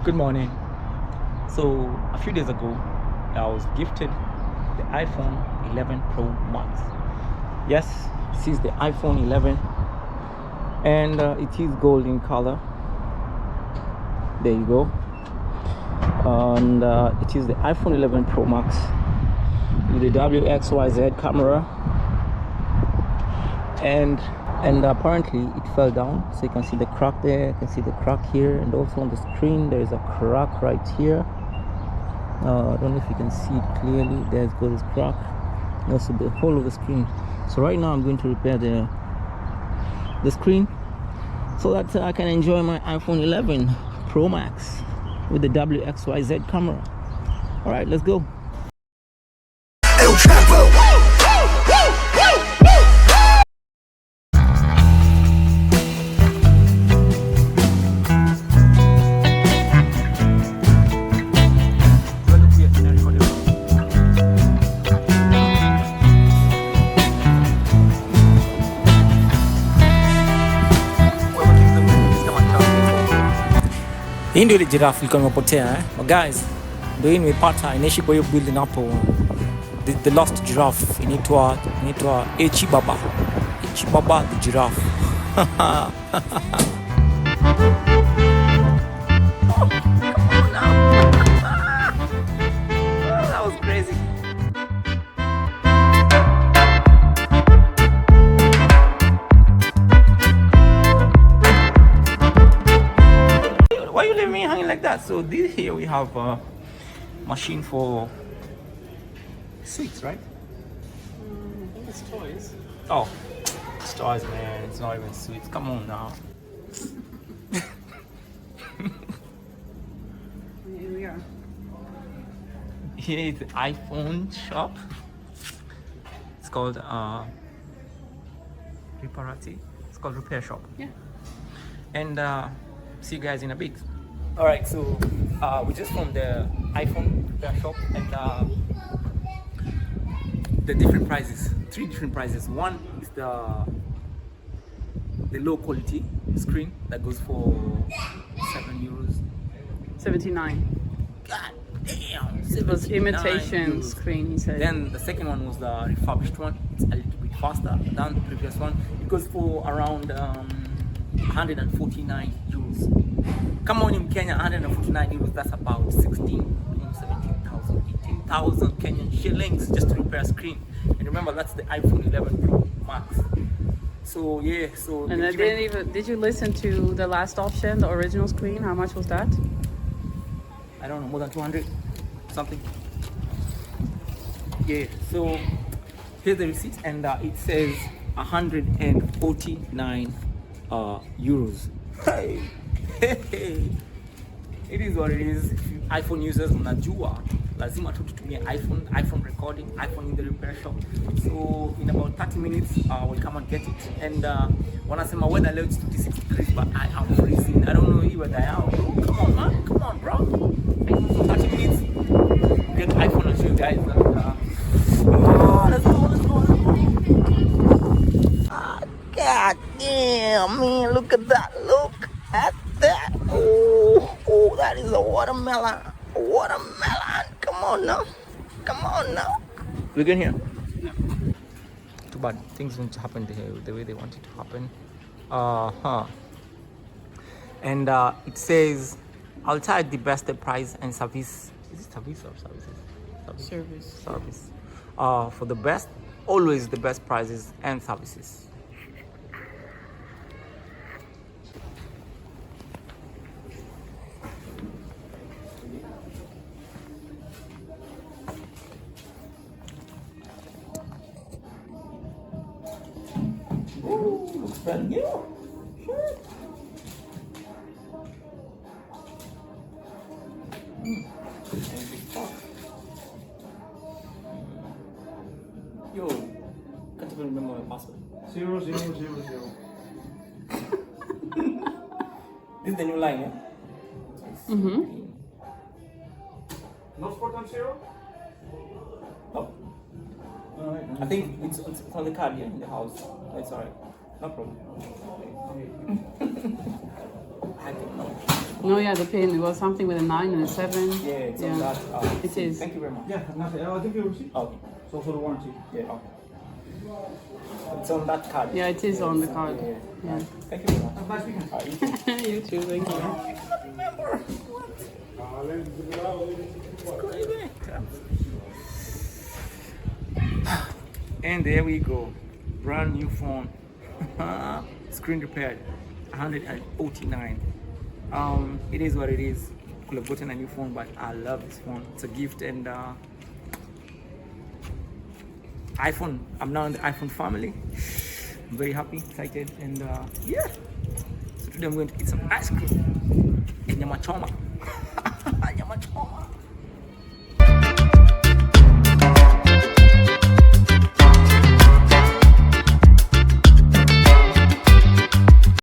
Good morning. So a few days ago, I was gifted the iPhone 11 Pro Max. Yes, this is the iPhone 11, and it is gold in color. There you go. And it is the iPhone 11 Pro Max with the WXYZ camera, and apparently it fell down, so you can see the crack there, you can see the crack here, and also on the screen there is a crack right here. I don't know if you can see it clearly. There's got this crack, and also the whole of the screen. So right now I'm going to repair the screen so that I can enjoy my iPhone 11 Pro Max with the WXYZ camera. All right, let's go. El Chapo. Hii ndio ile giraffe ilikuwa imepotea But guys, ndio hii nimepata, inaishi kwa hiyo building hapo. The lost giraffe inaitwa Echibaba the giraffe. That was crazy. Why you leave me hanging like that? So this here we have a machine for sweets, right? I think it's toys. Oh, it's toys, man. It's not even sweets. Come on now. Here we are. Here is the iPhone shop. It's called Riparati. It's called Repair Shop. Yeah. And see you guys in a bit. All right, so we're just from the iPhone Repair Shop, and the different prices, 3 different prices. One is the low quality screen that goes for €7. 79. God damn, It was imitation €79. screen, he said. Then the second one was the refurbished one. It's a little bit faster than the previous one. It goes for around €149. Come on, in Kenya, €149, that's about 17,000, 18,000 Kenyan shillings just to repair a screen. And remember, that's the iPhone 11 Pro Max. So yeah, so. And did you listen to the last option, the original screen? How much was that? I don't know, more than 200 something. Yeah, so here's the receipt, and it says 149 euros. Hey, hey, it is what it is. iPhone users mnajua lazima tu tutumie iPhone recording, iPhone in the repair shop. So in about 30 minutes we'll come and get it. And wanasema weather leo it's 56 degrees, but I am freezing. I don't know you weather out. Come on man, come on bro. 30 minutes we'll get iPhone and show you guys. And let's go. God damn, man, look at that. Look at that. Oh, that is a watermelon. Come on now. We're good here. Too bad things don't happen the way they want it to happen. And it says, I'll charge the best price and service. Is it service or services? Service. For the best, always the best prices and services. Ooh, looks brand new. Sure. Yo, can't even remember my password. 000. This is the new line, yeah? Mm-hmm. Not 4.0? Oh. I think it's on the card here in the house. It's alright. No problem. I don't know. No, yeah, the pin. It was something with a 9 and a 7. Yeah, it's on that. It is. Thank you very much. Yeah, nothing. I'll give you a receipt. Okay. So for the warranty. Yeah. Okay. It's on that card. Yeah, it is on the card. Yeah. Yeah. Thank you very much. Have a nice weekend. You too. You too, thank you. And there we go, brand new phone. Screen repaired, 149. It is what it is. Could have gotten a new phone, but I love this phone. It's a gift, and iPhone. I'm now in the iPhone family. I'm very happy, excited, and yeah. So today I'm going to eat some ice cream and nyama choma. Nyama choma.